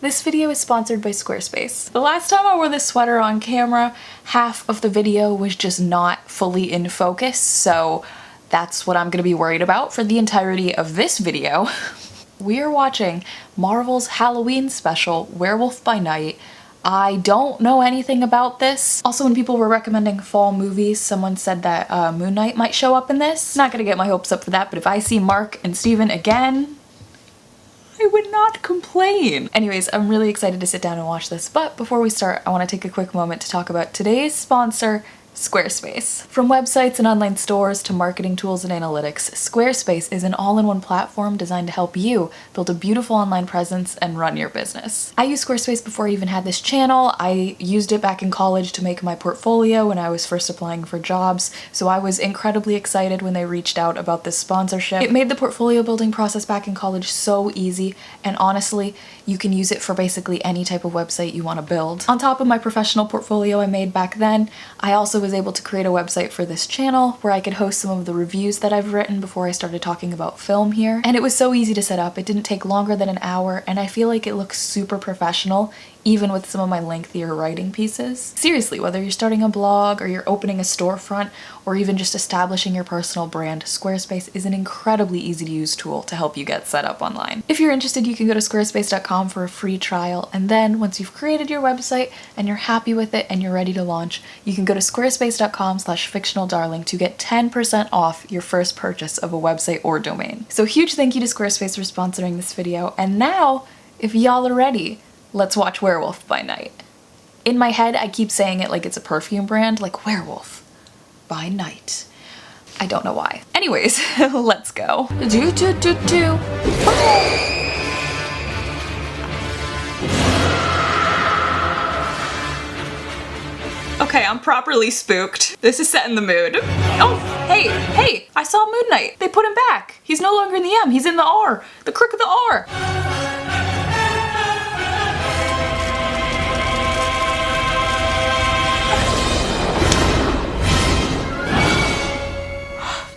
This video is sponsored by Squarespace. The last time I wore this sweater on camera, half of the video was just not fully in focus, so that's what I'm gonna be worried about for the entirety of this video. We are watching Marvel's Halloween special, Werewolf by Night. I don't know anything about this. Also, when people were recommending fall movies, someone said that Moon Knight might show up in this. Not gonna get my hopes up for that, but if I see Mark and Steven again, I would not complain. Anyways, I'm really excited to sit down and watch this, but before we start, I want to take a quick moment to talk about today's sponsor, Squarespace. From websites and online stores to marketing tools and analytics, Squarespace is an all-in-one platform designed to help you build a beautiful online presence and run your business. I used Squarespace before I even had this channel. I used it back in college to make my portfolio when I was first applying for jobs, so I was incredibly excited when they reached out about this sponsorship. It made the portfolio building process back in college so easy, and honestly, you can use it for basically any type of website you want to build. On top of my professional portfolio I made back then, I also was able to create a website for this channel where I could host some of the reviews that I've written before I started talking about film here. And it was so easy to set up. It didn't take longer than an hour, and I feel like it looks super professional, even with some of my lengthier writing pieces. Seriously, whether you're starting a blog or you're opening a storefront or even just establishing your personal brand, Squarespace is an incredibly easy to use tool to help you get set up online. If you're interested, you can go to squarespace.com for a free trial, and then once you've created your website and you're happy with it and you're ready to launch, you can go to squarespace.com/fictionaldarling to get 10% off your first purchase of a website or domain. So huge thank you to Squarespace for sponsoring this video, and now, if y'all are ready, let's watch Werewolf by Night. In my head, I keep saying it like it's a perfume brand, like Werewolf by Night. I don't know why. Anyways, let's go. Okay, I'm properly spooked. This is setting the mood. Oh, hey, I saw Moon Knight. They put him back. He's no longer in the M, he's in the R. The crook of the R.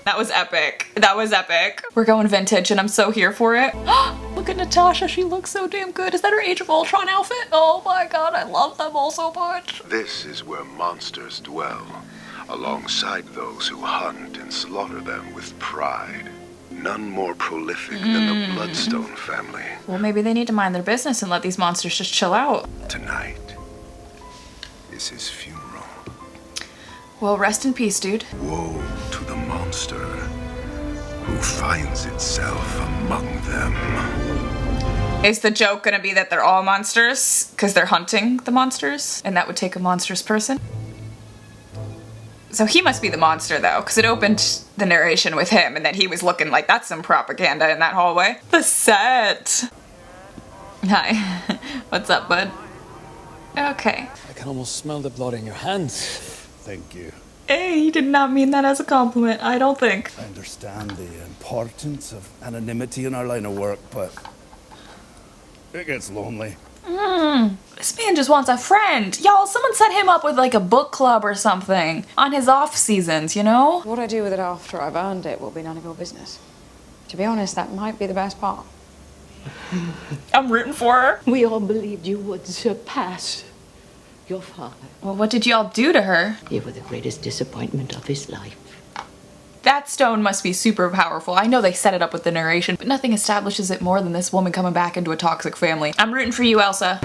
That was epic. That was epic. We're going vintage and I'm so here for it. Look at Natasha, she looks so damn good. Is that her Age of Ultron outfit? Oh my god, I love them all so much. This is where monsters dwell, alongside those who hunt and slaughter them with pride. None more prolific than the Bloodstone family. Well, maybe they need to mind their business and let these monsters just chill out. Tonight is his funeral. Well, rest in peace, dude. Woe to the monster who finds itself among them. Is the joke gonna be that they're all monsters? Because they're hunting the monsters? And that would take a monstrous person? So he must be the monster though, because it opened the narration with him and then he was looking like that's some propaganda in that hallway. The set! Hi. What's up, bud? Okay. I can almost smell the blood in your hands. Thank you. Hey, he did not mean that as a compliment, I don't think. I understand the importance of anonymity in our line of work, but it gets lonely. This man just wants a friend. Y'all, someone set him up with like a book club or something on his off seasons, you know? What I do with it after I've earned it will be none of your business. To be honest, that might be the best part. I'm rooting for her. We all believed you would surpass your father. Well, what did y'all do to her? You were the greatest disappointment of his life. That stone must be super powerful. I know they set it up with the narration, but nothing establishes it more than this woman coming back into a toxic family. I'm rooting for you, Elsa.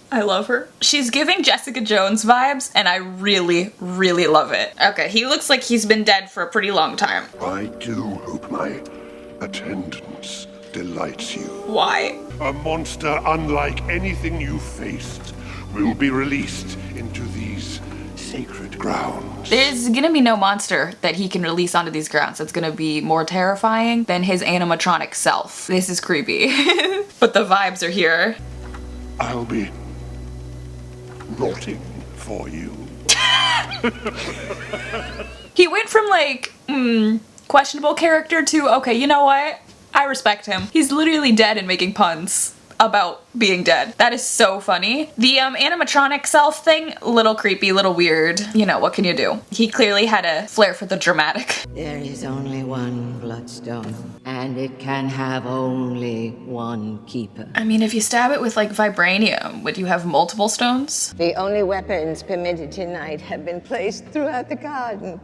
I love her. She's giving Jessica Jones vibes, and I really, really love it. Okay, he looks like he's been dead for a pretty long time. I do hope my attendance delights you. Why? A monster unlike anything you've faced will be released into these sacred grounds. There's gonna be no monster that he can release onto these grounds that's gonna be more terrifying than his animatronic self. This is creepy. But the vibes are here. I'll be rotting for you. He went from like, questionable character to, okay, you know what? I respect him. He's literally dead and making puns. about being dead. That is so funny. The animatronic self thing, little creepy, little weird. You know, what can you do? He clearly had a flair for the dramatic. There is only one bloodstone, and it can have only one keeper. I mean, if you stab it with like vibranium, would you have multiple stones? The only weapons permitted tonight have been placed throughout the garden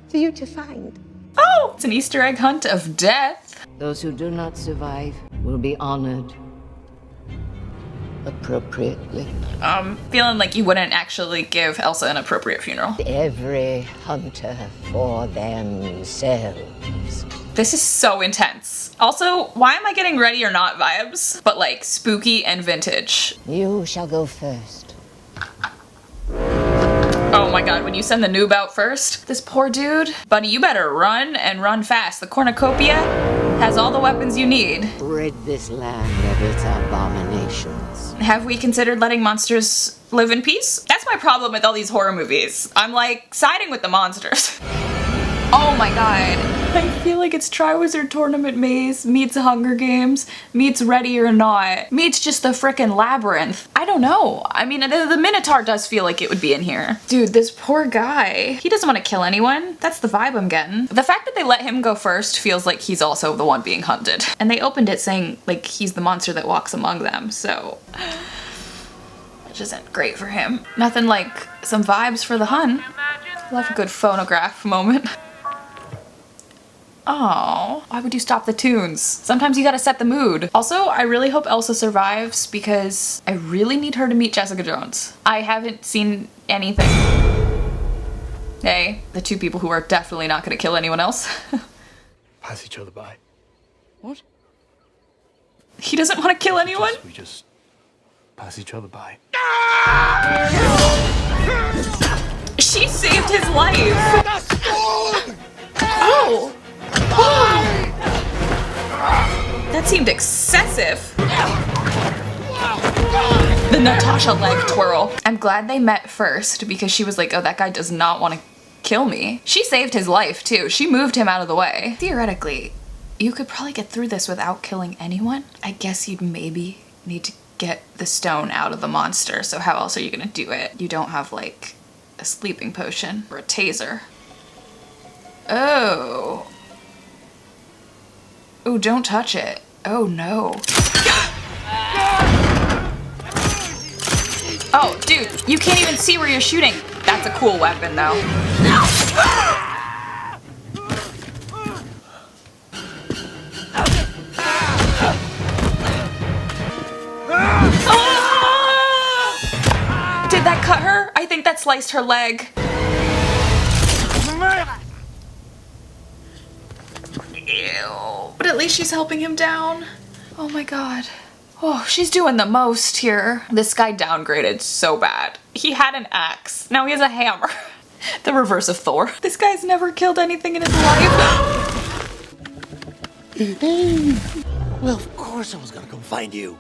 for you to find. Oh, it's an Easter egg hunt of death. Those who do not survive will be honored appropriately. Feeling like you wouldn't actually give Elsa an appropriate funeral. Every hunter for themselves. This is so intense. Also, why am I getting ready or not vibes? But like spooky and vintage. You shall go first. Oh my god, when you send the noob out first, this poor dude. Buddy, you better run and run fast. The cornucopia has all the weapons you need. Rid this land of its abominations. Have we considered letting monsters live in peace? That's my problem with all these horror movies. I'm like siding with the monsters. Oh my god. I feel like it's Triwizard Tournament Maze meets Hunger Games meets Ready or Not meets just the frickin' labyrinth. I don't know. I mean, the Minotaur does feel like it would be in here. Dude, this poor guy. He doesn't want to kill anyone. That's the vibe I'm getting. The fact that they let him go first feels like he's also the one being hunted. And they opened it saying like he's the monster that walks among them, so which isn't great for him. Nothing like some vibes for the hunt. Love a good phonograph moment. Oh, why would you stop the tunes? Sometimes you gotta set the mood. Also, I really hope Elsa survives because I really need her to meet Jessica Jones. I haven't seen anything. Hey, the two people who are definitely not gonna kill anyone else. Pass each other by. What? He doesn't want to kill anyone? We just pass each other by. She saved his life! Oh! That seemed excessive. The Natasha leg twirl. I'm glad they met first because she was like, oh, that guy does not want to kill me. She saved his life too. She moved him out of the way. Theoretically, you could probably get through this without killing anyone. I guess you'd maybe need to get the stone out of the monster. So how else are you gonna do it? You don't have like a sleeping potion or a taser. Oh. Oh, don't touch it. Oh no. Oh, dude, you can't even see where you're shooting. That's a cool weapon though. Did that cut her? I think that sliced her leg. Ew. But at least she's helping him down. Oh my god. Oh, she's doing the most here. This guy downgraded so bad. He had an axe. Now he has a hammer. The reverse of Thor. This guy's never killed anything in his life. Well, of course I was gonna come find you.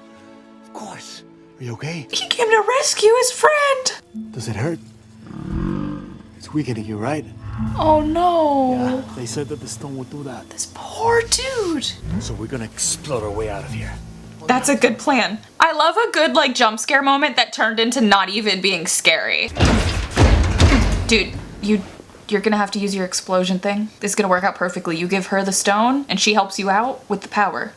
Of course. Are you okay? He came to rescue his friend. Does it hurt? It's weakening you, right? Oh no. Yeah, they said that the stone would do that. This poor dude. So we're gonna explode our way out of here. That's a good plan. I love a good like jump scare moment that turned into not even being scary. Dude, you're gonna have to use your explosion thing. This is gonna work out perfectly. You give her the stone and she helps you out with the power.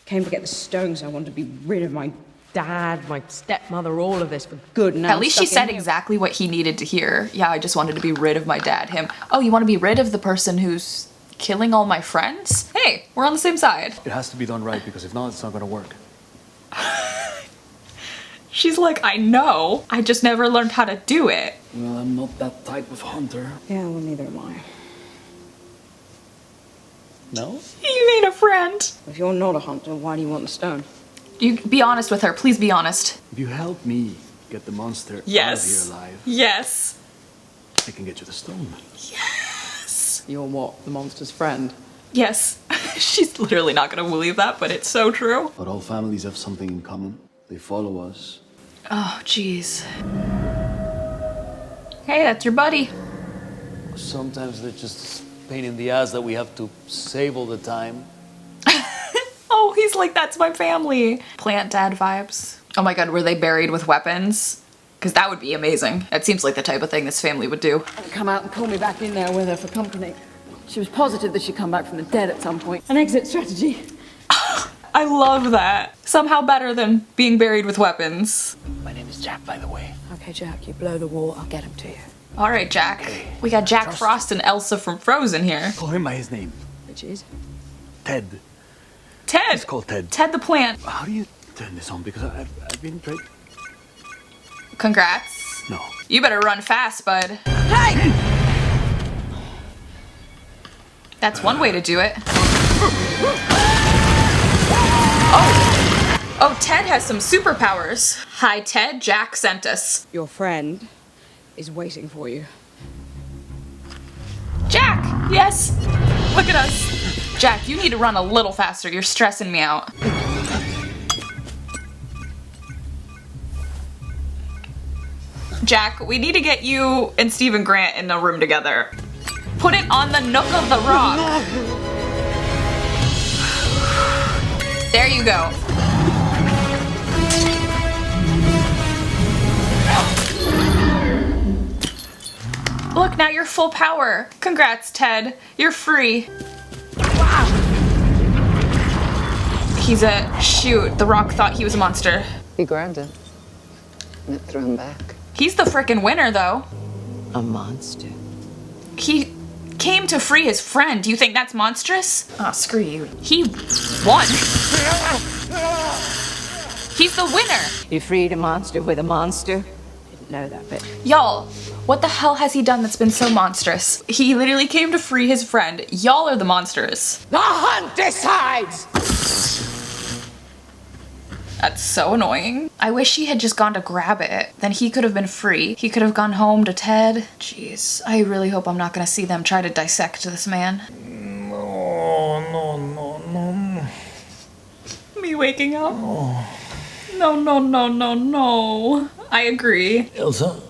Came to get the stones. I wanted to be rid of my dad, my stepmother, all of this for good. Now At least she said exactly what he needed to hear. Yeah, I just wanted to be rid of my dad. Him. Oh, you want to be rid of the person who's killing all my friends? Hey, we're on the same side. It has to be done right because if not, it's not gonna work. She's like, I know. I just never learned how to do it. Well, I'm not that type of hunter. Yeah, well, neither am I. No? You ain't a friend. If you're not a hunter, why do you want the stone? You be honest with her. Please be honest. If you help me get the monster out of Yes. here alive, Yes. I can get you the stone. Yes. You're what? The monster's friend? Yes. She's literally not gonna believe that, but it's so true. But all families have something in common. They follow us. Oh, jeez. Hey, that's your buddy. Sometimes they're just a pain in the ass that we have to save all the time. Oh, he's like, that's my family. Plant dad vibes. Oh my god, were they buried with weapons? Because that would be amazing. That seems like the type of thing this family would do. Come out and pull me back in there with her for company. She was positive that she'd come back from the dead at some point. An exit strategy. I love that. Somehow better than being buried with weapons. My name is Jack, by the way. Okay, Jack, you blow the wall, I'll get him to you. All right, Jack. Okay. We got Jack Trust. Frost and Elsa from Frozen here. Call him by his name. Which is? Ted. Ted. It's called Ted. Ted the plant. How do you turn this on? Because I've been great. Congrats. No. You better run fast, bud. Hey! That's one way to do it. Oh. Oh, Ted has some superpowers. Hi, Ted. Jack sent us. Your friend is waiting for you. Jack! Yes! Look at us. Jack, you need to run a little faster. You're stressing me out. Jack, we need to get you and Stephen Grant in a room together. Put it on the nook of the rock. There you go. Look, now you're full power. Congrats, Ted. You're free. Wow. He's a... Shoot, the rock thought he was a monster. He grabbed him and it threw him back. He's the frickin' winner, though. A monster. He came to free his friend. Do you think that's monstrous? Oh, screw you. He won. He's the winner. You freed a monster with a monster? Didn't know that bit. Y'all, what the hell has he done that's been so monstrous? He literally came to free his friend. Y'all are the monsters. The hunt decides! That's so annoying. I wish he had just gone to grab it. Then he could have been free. He could have gone home to Ted. Jeez, I really hope I'm not gonna see them try to dissect this man. No. Me waking up? No. I agree. Elsa?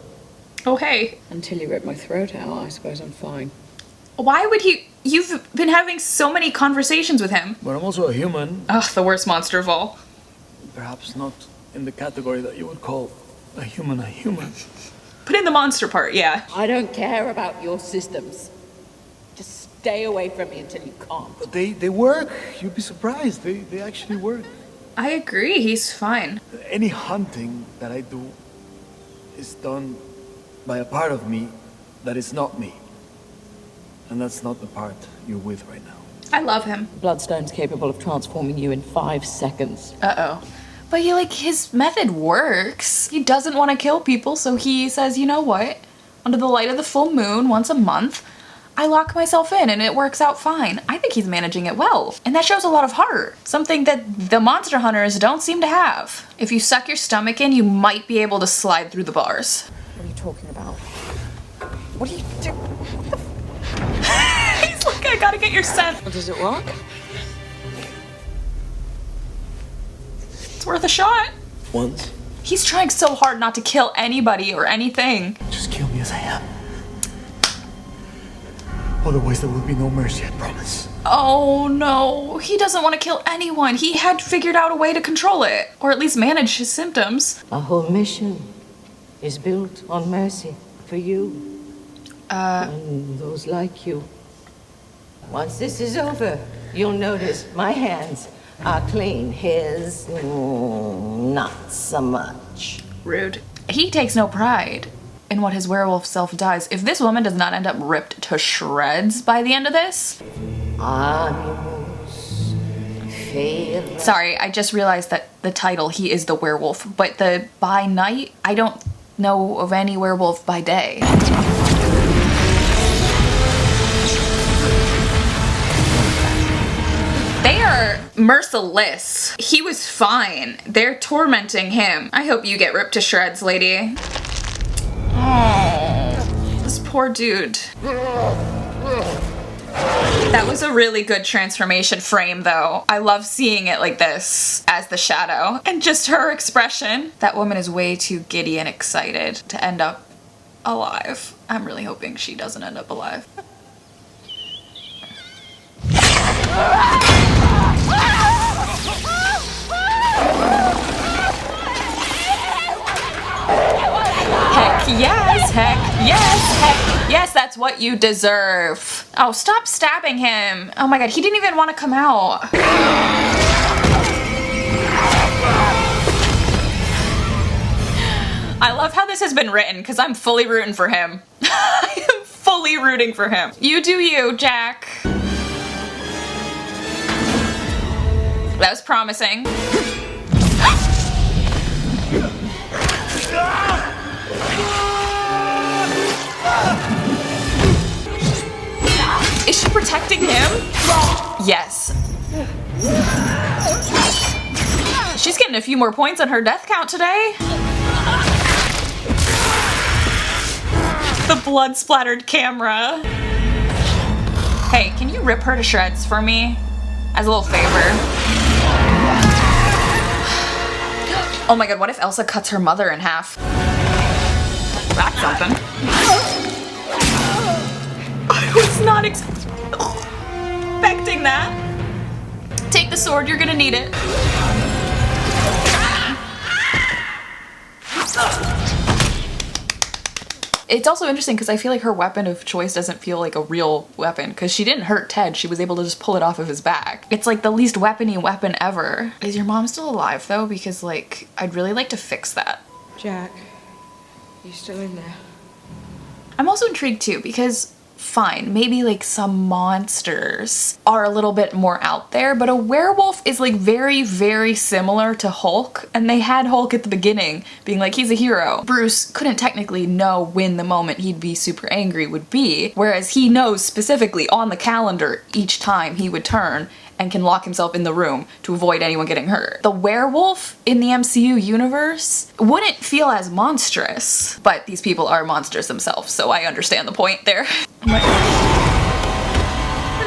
Oh, hey. Until you rip my throat out, I suppose I'm fine. Why would he... You've been having so many conversations with him. But I'm also a human. Ugh, the worst monster of all. Perhaps not in the category that you would call a human. Put in the monster part, yeah. I don't care about your systems. Just stay away from me until you can't. But they work. You'd be surprised. They actually work. I agree, he's fine. Any hunting that I do is done by a part of me that is not me. And that's not the part you're with right now. I love him. Bloodstone's capable of transforming you in 5 seconds. Uh-oh. But his method works. He doesn't want to kill people, so he says, you know what? Under the light of the full moon, once a month, I lock myself in and it works out fine. I think he's managing it well. And that shows a lot of heart. Something that the monster hunters don't seem to have. If you suck your stomach in, you might be able to slide through the bars. What are you talking about? What are you doing? He's like, I gotta get your scent. Well, does it work? It's worth a shot. Once. He's trying so hard not to kill anybody or anything. Just kill me as I am. Otherwise there will be no mercy, I promise. Oh no, he doesn't want to kill anyone. He had figured out a way to control it, or at least manage his symptoms. Our whole mission is built on mercy for you. And those like you. Once this is over, you'll notice my hands are clean. His, not so much. Rude. He takes no pride in what his werewolf self does. If this woman does not end up ripped to shreds by the end of this... Animus fail. Sorry, I just realized that the title, he is the werewolf, but the by night, I don't know of any werewolf by day. They are merciless. He was fine. They're tormenting him. I hope you get ripped to shreds, lady. Oh, this poor dude. That was a really good transformation frame, though. I love seeing it like this as the shadow. And just her expression. That woman is way too giddy and excited to end up alive. I'm really hoping she doesn't end up alive. Yes, heck, yes, that's what you deserve. Oh, stop stabbing him. Oh my god, he didn't even want to come out. I love how this has been written because I'm fully rooting for him. I am fully rooting for him. You do you, Jack. That was promising. Is she protecting him? Yes. She's getting a few more points on her death count today. The blood-splattered camera. Hey, can you rip her to shreds for me? As a little favor. Oh my god, what if Elsa cuts her mother in half? That's something. I was not expecting that. Take the sword, you're gonna need it. It's also interesting because I feel like her weapon of choice doesn't feel like a real weapon because she didn't hurt Ted. She was able to just pull it off of his back. It's like the least weapony weapon ever. Is your mom still alive though? Because like, I'd really like to fix that. Jack, you still in there? I'm also intrigued too because fine, maybe like some monsters are a little bit more out there, but a werewolf is like very, very similar to Hulk, and they had Hulk at the beginning being like, he's a hero. Bruce couldn't technically know when the moment he'd be super angry would be, whereas he knows specifically on the calendar each time he would turn and can lock himself in the room to avoid anyone getting hurt. The werewolf in the MCU universe wouldn't feel as monstrous, but these people are monsters themselves, so I understand the point there. No,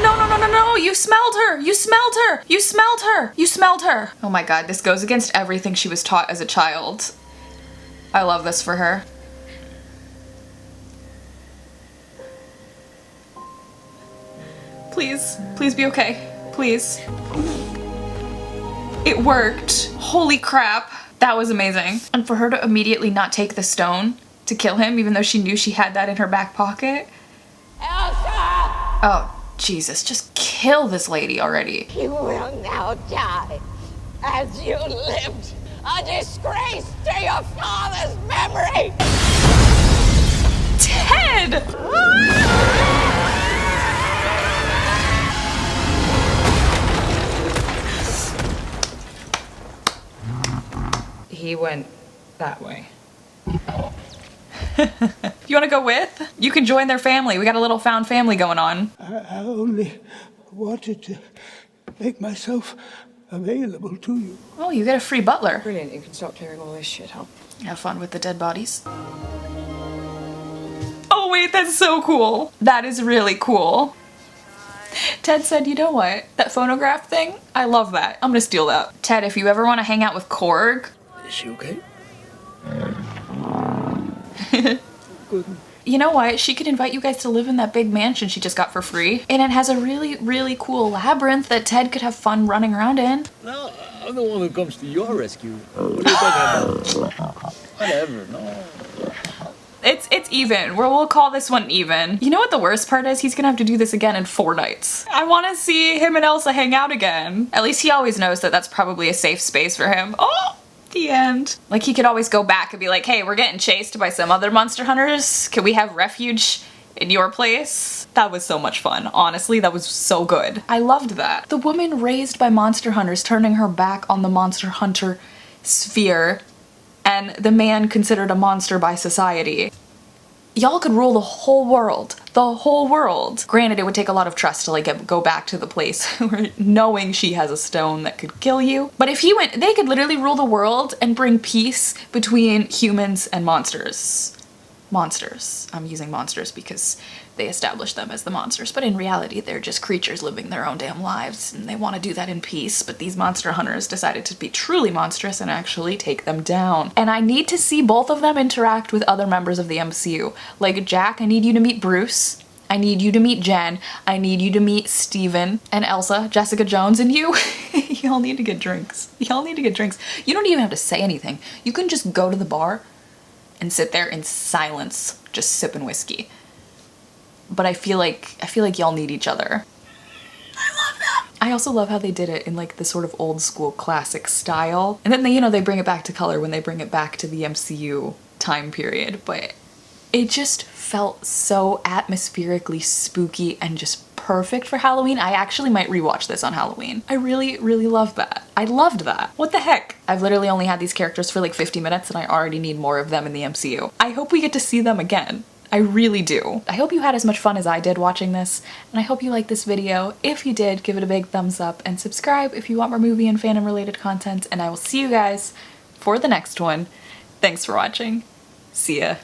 no, no, no, no, you smelled her! You smelled her! You smelled her! You smelled her! Oh my god, this goes against everything she was taught as a child. I love this for her. Please, please be okay. Please. It worked. Holy crap. That was amazing. And for her to immediately not take the stone to kill him, even though she knew she had that in her back pocket. Elsa! Oh, Jesus, just kill this lady already. You will now die as you lived, a disgrace to your father's memory! Ted! He went that way. If you want to go with, you can join their family. We got a little found family going on. I only wanted to make myself available to you. Oh, you get a free butler. Brilliant, you can stop clearing all this shit up. Have fun with the dead bodies. Oh wait, that's so cool. That is really cool. Ted said, you know what? That phonograph thing? I love that. I'm gonna steal that. Ted, if you ever want to hang out with Korg. Is she okay? Good. You know what? She could invite you guys to live in that big mansion she just got for free. And it has a really, really cool labyrinth that Ted could have fun running around in. No, I'm the one who comes to your rescue. What are you talking about? Whatever, no. It's even. We'll call this one even. You know what the worst part is? He's gonna have to do this again in 4 nights. I want to see him and Elsa hang out again. At least he always knows that that's probably a safe space for him. Oh! The end. Like he could always go back and be like, hey, we're getting chased by some other monster hunters. Can we have refuge in your place? That was so much fun. Honestly, that was so good. I loved that. The woman raised by monster hunters turning her back on the monster hunter sphere, and the man considered a monster by society. Y'all could rule the whole world. The whole world. Granted, it would take a lot of trust to like go back to the place where knowing she has a stone that could kill you. But if he went, they could literally rule the world and bring peace between humans and monsters. Monsters. I'm using monsters because they established them as the monsters, but in reality they're just creatures living their own damn lives, and they want to do that in peace, but these monster hunters decided to be truly monstrous and actually take them down. And I need to see both of them interact with other members of the MCU. Like Jack, I need you to meet Bruce. I need you to meet Jen. I need you to meet Steven and Elsa, Jessica Jones, and you. Y'all need to get drinks. Y'all need to get drinks. You don't even have to say anything. You can just go to the bar and sit there in silence, just sipping whiskey. But I feel like y'all need each other. I love that. I also love how they did it in like the sort of old school classic style. And then they, you know, they bring it back to color when they bring it back to the MCU time period, but it just felt so atmospherically spooky and just perfect for Halloween. I actually might rewatch this on Halloween. I really, really loved that. I loved that. What the heck? I've literally only had these characters for like 50 minutes and I already need more of them in the MCU. I hope we get to see them again. I really do. I hope you had as much fun as I did watching this, and I hope you liked this video. If you did, give it a big thumbs up and subscribe if you want more movie and fandom related content, and I will see you guys for the next one. Thanks for watching. See ya.